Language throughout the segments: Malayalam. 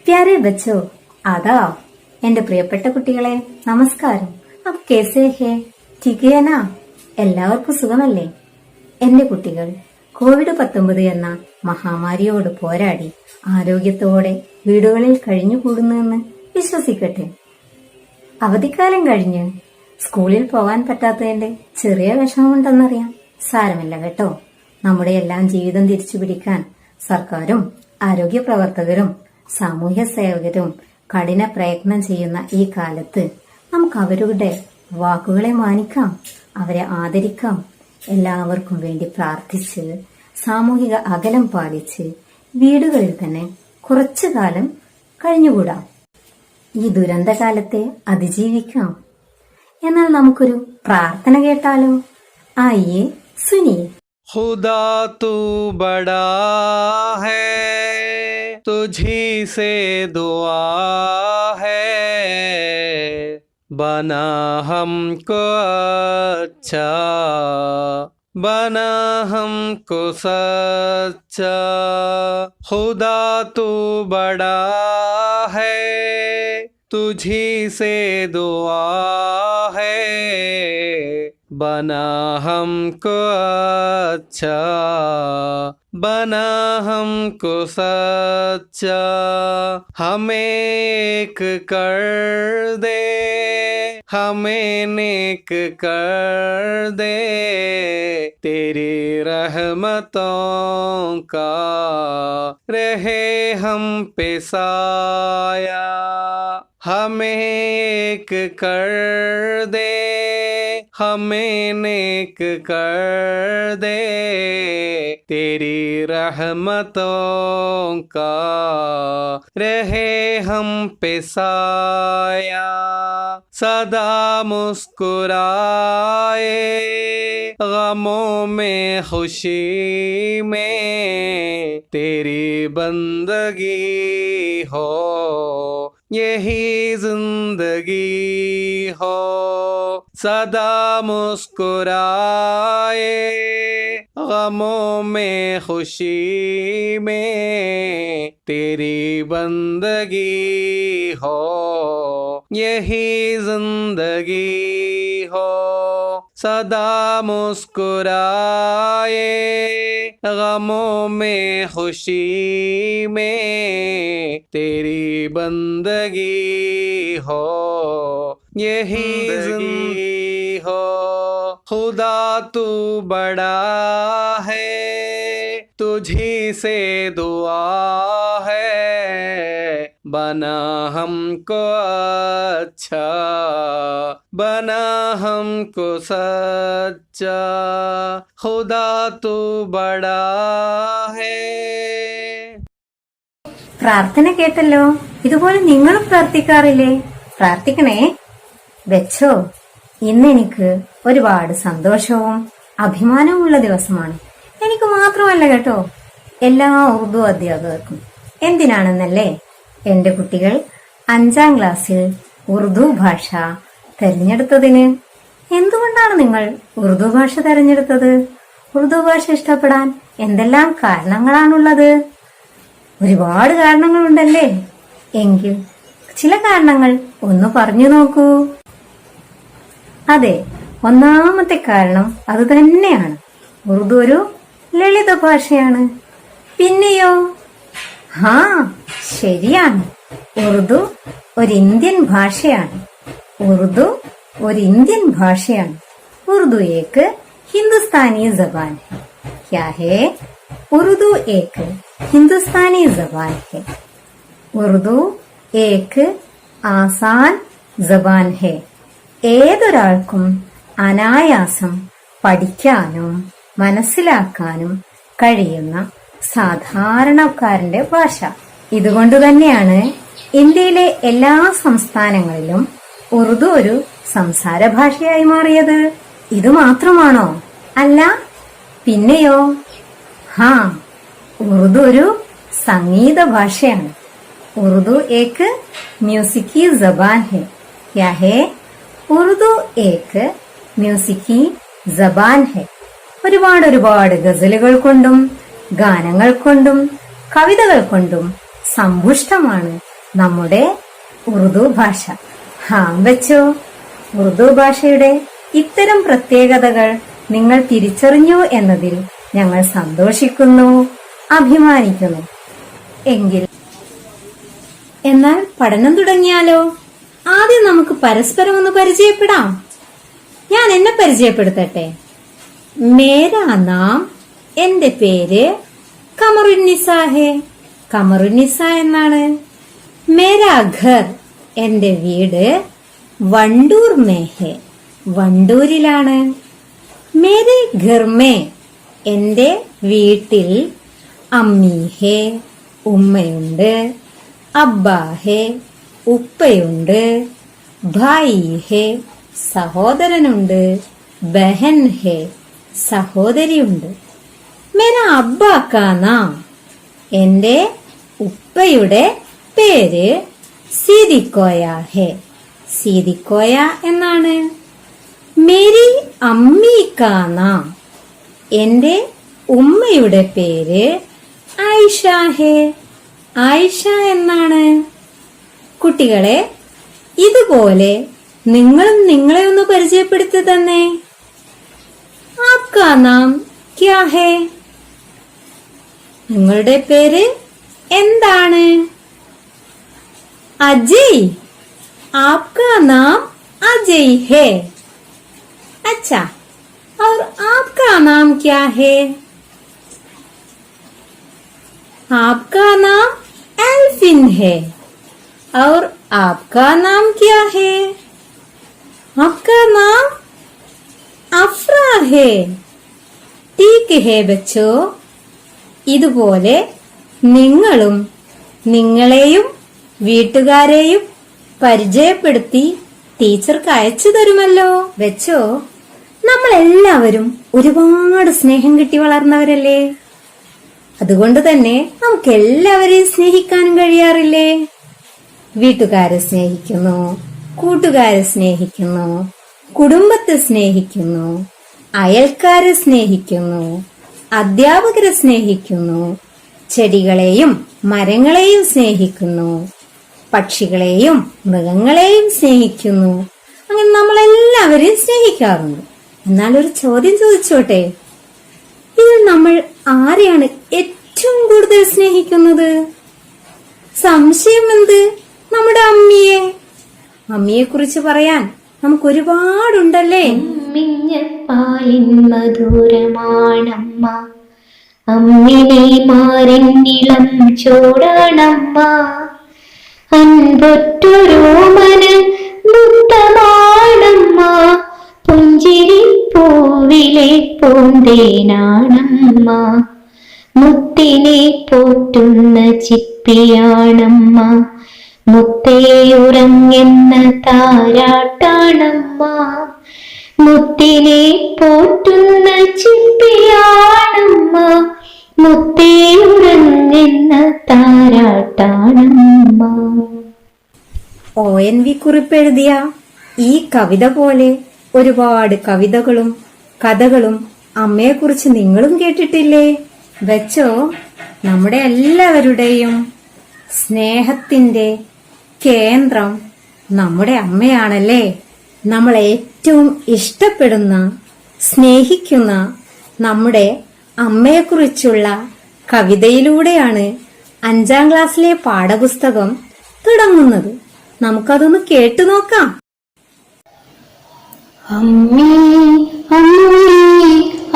പ്യാരെ ബച്ചോ, ആദാബ്. എന്റെ പ്രിയപ്പെട്ട കുട്ടികളെ നമസ്കാരം. അബ് കേസേ ഹേ? ടീക്ക് ഹേ നാ? എല്ലാവർക്കും സുഖമല്ലേ? എന്റെ കുട്ടികൾ, കോവിഡ്-19 എന്ന മഹാമാരിയോട് പോരാടി ആരോഗ്യത്തോടെ വീടുകളിൽ കഴിഞ്ഞുകൂടുന്നുവെന്ന് വിശ്വസിക്കട്ടെ. അവധിക്കാലം കഴിഞ്ഞ് സ്കൂളിൽ പോകാൻ പറ്റാത്തതിന്റെ ചെറിയ വിഷമമുണ്ടെന്നറിയാം. സാരമില്ല കേട്ടോ. നമ്മുടെ എല്ലാം ജീവിതം തിരിച്ചുപിടിക്കാൻ സർക്കാരും ആരോഗ്യ പ്രവർത്തകരും സാമൂഹ്യ സേവകരും കഠിന പ്രയത്നം ചെയ്യുന്ന ഈ കാലത്ത് നമുക്ക് അവരുടെ വാക്കുകളെ മാനിക്കാം, അവരെ ആദരിക്കാം. എല്ലാവർക്കും വേണ്ടി പ്രാർത്ഥിച്ച് സാമൂഹിക അകലം പാലിച്ച് വീടുകളിൽ തന്നെ കുറച്ചു കാലം കഴിഞ്ഞുകൂടാം. ഈ ദുരന്തകാലത്തെ അതിജീവിക്കാം. എന്നാൽ നമുക്കൊരു പ്രാർത്ഥന കേട്ടാലോ? ആയിയെ സുനിയെ. खुदा तू बड़ा है, तुझी से दुआ है, बना हमको अच्छा, बना हमको सच्चा। खुदा तू बड़ा है, तुझी से दुआ है, बना हमको अच्छा, बना हमको सच्चा। हमें एक कर दे, हमें नेक कर दे, तेरी रहमतों का रहे हम पे साया। हमें एक कर दे, हमें नेक कर दे, तेरी रहमतों का रहे हम पे साया। सदा मुस्कुराए गमों में खुशी में, तेरी बंदगी हो यही जिंदगी हो। सदा मुस्कुराए गमों में खुशी में, तेरी बंदगी हो यही जिंदगी हो। सदा मुस्कुराए गमों में खुशी में, तेरी बंदगी हो यही जिंदगी हो। खुदा तू बड़ा है, तुझी से दुआ है, बना हमको अच्छा, बना हमको सच्चा। खुदा तू बड़ा है. പ്രാർത്ഥന കേട്ടല്ലോ. ഇതുപോലെ നിങ്ങളും പ്രാർത്ഥിക്കാറില്ലേ? പ്രാർത്ഥിക്കണേ. വെച്ചോ, ഇന്ന് എനിക്ക് ഒരുപാട് സന്തോഷവും അഭിമാനവുമുള്ള ദിവസമാണ്. എനിക്ക് മാത്രമല്ല കേട്ടോ, എല്ലാ ഉറുദു അധ്യാപകർക്കും. എന്തിനാണെന്നല്ലേ? എന്റെ കുട്ടികൾ 5ാം ക്ലാസ്സിൽ ഉറുദു ഭാഷ തെരഞ്ഞെടുത്തതിന്. എന്തുകൊണ്ടാണ് നിങ്ങൾ ഉറുദു ഭാഷ തെരഞ്ഞെടുത്തത്? ഉറുദു ഭാഷ ഇഷ്ടപ്പെടാൻ എന്തെല്ലാം കാരണങ്ങളാണുള്ളത്? ഒരുപാട് കാരണങ്ങളുണ്ടല്ലേ? എങ്കിൽ ചില കാരണങ്ങൾ ഒന്ന് പറഞ്ഞു നോക്കൂ. അതെ, ഒന്നാമത്തെ കാരണം അത് തന്നെയാണ്. ഉറുദു ഒരു ലളിത ഭാഷയാണ്. പിന്നെയോ? ശരിയാണ്, ഉറുദു ഒരു ഇന്ത്യൻ ഭാഷയാണ്. ഉറുദു ഒരു ഇന്ത്യൻ ഭാഷയാണ്. ഉറുദു ഏക്ക് ഹിന്ദുസ്ഥാനി ജബാൻ ഹെ. ക്യാ ഹെ? ഉറുദു ഏക്ക് ഹിന്ദുസ്ഥാനി ജബാൻ ഹെ. ഉറുദു ഏക്ക് ആസാൻ ജബാൻ ഹെ. ഏതൊരാൾക്കും അനായാസം പഠിക്കാനും മനസ്സിലാക്കാനും കഴിയുന്ന സാധാരണക്കാരന്റെ ഭാഷ. ഇതുകൊണ്ട് തന്നെയാണ് ഇന്ത്യയിലെ എല്ലാ സംസ്ഥാനങ്ങളിലും ഉറുദു ഒരു സംസാര ഭാഷയായി മാറിയത്. ഇത് മാത്രമാണോ? അല്ല, പിന്നെയോ? ഉറുദു ഒരു സംഗീത ഭാഷയാണ്. ഉറുദു ഏക്ക് മ്യൂസിക്കി ജബാൻ ഹെ. ക്യാ ഹെ? ഉറുദു ഏക്ക് മ്യൂസിക്കി ജബാൻ ഹെ. ഒരുപാട് ഗസലുകൾ കൊണ്ടും ഗാനങ്ങൾ കൊണ്ടും കവിതകൾ കൊണ്ടും സമ്പുഷ്ടമാണ് നമ്മുടെ ഉറുദു ഭാഷ. ബച്ചോ, ഉറുദു ഭാഷയുടെ ഇത്തരം പ്രത്യേകതകൾ നിങ്ങൾ തിരിച്ചറിഞ്ഞു എന്നതിൽ ഞങ്ങൾ സന്തോഷിക്കുന്നു, അഭിമാനിക്കുന്നു. എന്നാൽ പഠനം തുടങ്ങിയാലോ? ആദ്യം നമുക്ക് പരസ്പരം ഒന്ന് പരിചയപ്പെടാം. ഞാൻ എന്നെ പരിചയപ്പെടുത്തട്ടെ. മേരാ നാം, എന്റെ പേര് കമറുന്നിസ ഹേ. കമറുന്നിസ എന്നാണ്. മേരാ ഘർ, എന്റെ വീട് വണ്ടൂർ മേ ഹേ, വണ്ടൂരിലാണ്. മേരെ ഘർ മേ, എന്റെ വീട്ടിൽ അമ്മി ഹേ, ഉമ്മയുണ്ട്. അബ്ബാ ഹേ, ഉപ്പയുണ്ട്. ഭായി ഹേ, സഹോദരനുണ്ട്. ബഹൻ ഹേ, സഹോദരിയുണ്ട്. മേരാ അബ്ബാ കാ നാം, എന്റെ ഉപ്പയുടെ പേര് സീദിക്കോയ ഹേ, സീദിക്കോയ എന്നാണ്. മേരി അമ്മി കാ നാം, എന്റെ ഉമ്മയുടെ പേര് ആയിഷ ഹേ, ആയിഷ എന്നാണ്. കുട്ടികളെ, ഇതുപോലെ നിങ്ങളും നിങ്ങളെ ഒന്ന് പരിചയപ്പെടുത്തി തന്നെ. ആപ്കാ നാം ക്യാ ഹേ, നിങ്ങളുടെ പേര് എന്താണ്? അജയ്, ആപ്കാ നാം അജയ് ഹേ. अच्छा, और आपका नाम क्या है? आपका नाम एल्फिन है। और आपका नाम क्या है? आपका नाम अफ्रा है। ठीक है बच्चों, ഇതുപോലെ നിങ്ങളും നിങ്ങളെയും വീട്ടുകാരെയും പരിചയപ്പെടുത്തി ടീച്ചർക്ക് അയച്ചു തരുമല്ലോ. വെച്ചോ, നമ്മളെല്ലാവരും ഒരുപാട് സ്നേഹം കിട്ടി വളർന്നവരല്ലേ. അതുകൊണ്ട് തന്നെ നമുക്ക് എല്ലാവരെയും സ്നേഹിക്കാനും കഴിയാറില്ലേ? വീട്ടുകാരെ സ്നേഹിക്കുന്നു, കൂട്ടുകാരെ സ്നേഹിക്കുന്നു, കുടുംബത്തെ സ്നേഹിക്കുന്നു, അയൽക്കാരെ സ്നേഹിക്കുന്നു, അധ്യാപകരെ സ്നേഹിക്കുന്നു, ചെടികളെയും മരങ്ങളെയും സ്നേഹിക്കുന്നു, പക്ഷികളെയും മൃഗങ്ങളെയും സ്നേഹിക്കുന്നു. അങ്ങനെ നമ്മളെല്ലാവരെയും സ്നേഹിക്കാറുണ്ട്. എന്നാൽ ഒരു ചോദ്യം ചോദിച്ചോട്ടെ, ഇതിൽ നമ്മൾ ആരെയാണ് ഏറ്റവും കൂടുതൽ സ്നേഹിക്കുന്നത്? സംശയം എന്ത്? നമ്മുടെ അമ്മിയെ. അമ്മിയെ കുറിച്ച് പറയാൻ നമുക്ക് ഒരുപാടുണ്ടല്ലേ. പാലിൻ മധുരമാണമ്മ, അമ്മിനെ മാറിനിളം ചോടാണമ്മ. അൻപൊറ്റൊരോമന മുത്തമാണമ്മ, പുഞ്ചിരി പൂവിലെ പൂന്തേനാണമ്മ. മുത്തിനെ പോറ്റുന്ന ചിപ്പിയാണമ്മ, മുത്തേയുറങ്ങുന്ന താരാട്ടാണമ്മ. മുത്തിനെ പോറ്റുന്ന ചിപ്പിയാണമ്മ, മുത്തേയുറങ്ങുന്ന താരാട്ടാണമ്മ. ONV കുറിപ്പ് എഴുതിയ ഈ കവിത പോലെ ഒരുപാട് കവിതകളും കഥകളും അമ്മയെക്കുറിച്ച് നിങ്ങളും കേട്ടിട്ടില്ലേ? വെച്ചോ, നമ്മുടെ എല്ലാവരുടെയും സ്നേഹത്തിന്റെ കേന്ദ്രം നമ്മുടെ അമ്മയാണല്ലേ. നമ്മൾ ഏറ്റവും ഇഷ്ടപ്പെടുന്ന, സ്നേഹിക്കുന്ന നമ്മുടെ അമ്മയെക്കുറിച്ചുള്ള കവിതയിലൂടെയാണ് 5ാം ക്ലാസ്സിലെ പാഠപുസ്തകം തുടങ്ങുന്നത്. നമുക്കതൊന്ന് കേട്ടു നോക്കാം. അമ്മേ അമ്മേ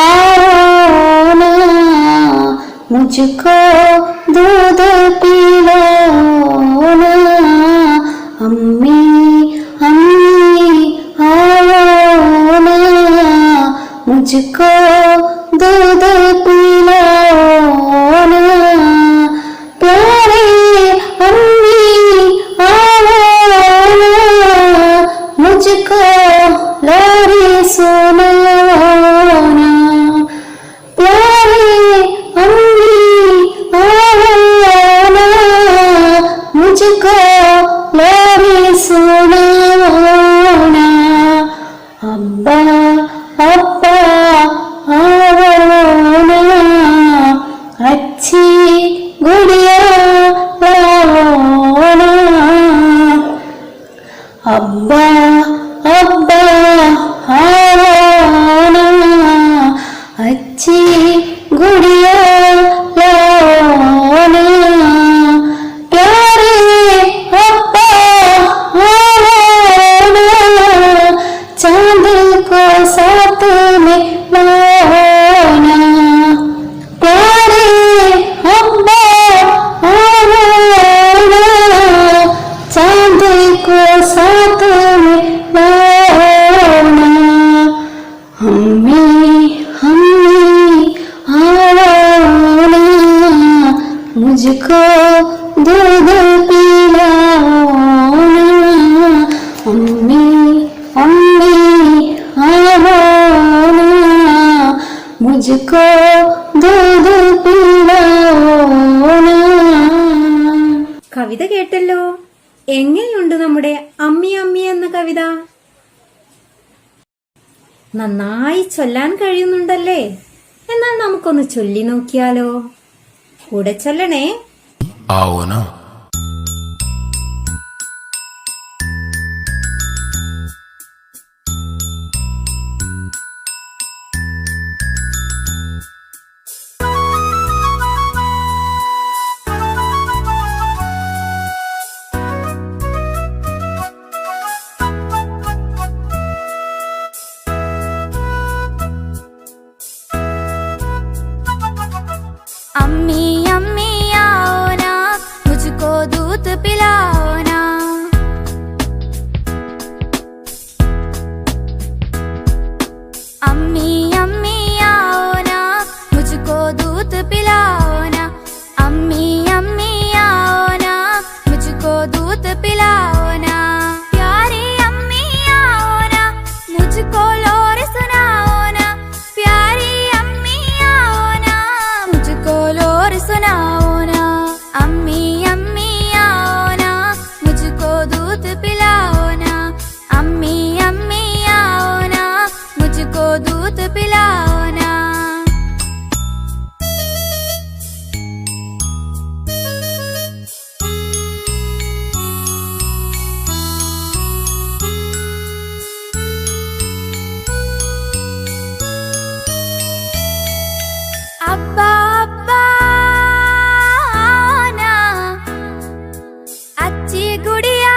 ആന മുझको दूध पिलाना. അമ്മേ അമ്മേ ആന മുझको दूध पिलाना. प्यारे अम्मी आना मुझको लोरी सुनाना. प्यारे अम्मी आना अब्बा अब्बा आओ ना, अच्छी गुड़िया लाओ ना, प्यारे अब्बा आओ ना, चांद को साथ में लाओ ना, प्यारे अब्बा आओ ना, चांद को साथ में लाओ ना, अम्मी अम्मी आओ ना, मुझको दूध पिलाओ ना, अम्मी अम्मी आओ ना, मुझको दूध पिलाओ ना. കവിത കേട്ടല്ലോ. എങ്ങനെയുണ്ട് നമ്മുടെ അമ്മി അമ്മി എന്ന കവിത? നന്നായി ചൊല്ലാൻ കഴിയുന്നുണ്ടല്ലേ? എന്നാൽ നമുക്കൊന്ന് ചൊല്ലി നോക്കിയാലോ? കൂടെ ചൊല്ലണേ. आओ ना. अम्मी अम्मी आओ ना, मुझको दूध पिलाओ ना, अम्मी अम्मी आओ ना, मुझको दूध पिलाओ ना, अम्मी अम्मी आओ ना, मुझको दूध पिलाओ ना, प्यारी अम्मी आओ ना, मुझको लोरी सुनाओ ना, प्यारी अम्मी आओ ना, मुझको लोरी सुनाओ ना, अम्मी अम्मी आओ ना, मुझको दूध पिलाओ ना, अम्मी अम्मी आओ ना, मुझको दूध पिलाओ ना. अब्बा अब्बा आओ ना, अच्छी गुड़िया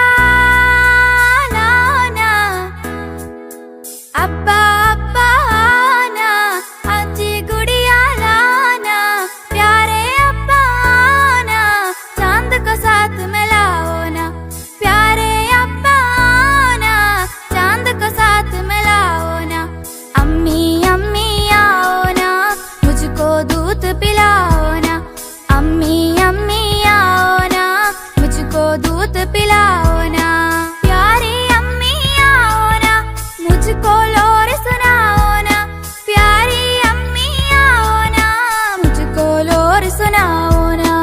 लाओ ना, अब्बा अब्बा आओ ना, अच्छी गुड़िया लाओ ना, प्यारे अब्बा आओ ना, चांद को साथ में लाओ ना, प्यारे अब्बा आओ ना, चांद को साथ में लाओ ना, अम्मी अम्मी आओ ना, मुझको दूध पिलाओ ना, अम्मी अम्मी आओ ना, मुझको दूध पिलाओ ना, प्यारी अम्मी आओ ना, मुझको लोरी सुनाओ ना, प्यारी अम्मी आओ ना, मुझको लोरी सुनाओ ना,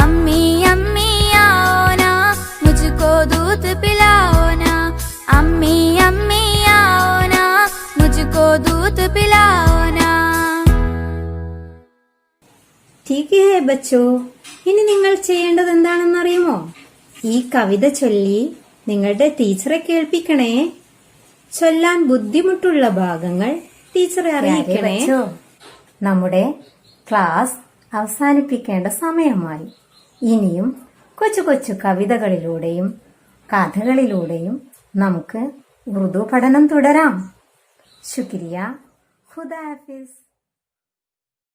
अम्मी अम्मी आओ ना, मुझको दूध पिलाओ ना, अम्मी अम्मी आओ ना, मुझको दूध पिलाओ ना. ठीक है ബച്ചോ. ഇനി നിങ്ങൾ ചെയ്യേണ്ടത് എന്താണെന്നറിയുമോ? ഈ കവിത ചൊല്ലി നിങ്ങളുടെ ടീച്ചറെ കേൾപ്പിക്കണേ. ചൊല്ലാൻ ബുദ്ധിമുട്ടുള്ള ഭാഗങ്ങൾ ടീച്ചറെ അറിയിക്കണേ. നമ്മുടെ ക്ലാസ് അവസാനിപ്പിക്കേണ്ട സമയമായി. ഇനിയും കൊച്ചു കൊച്ചു കവിതകളിലൂടെയും കഥകളിലൂടെയും നമുക്ക് ഉറുദു പഠനം തുടരാം. ശുക്രിയ. ഖുദാ ഹാഫിസ്.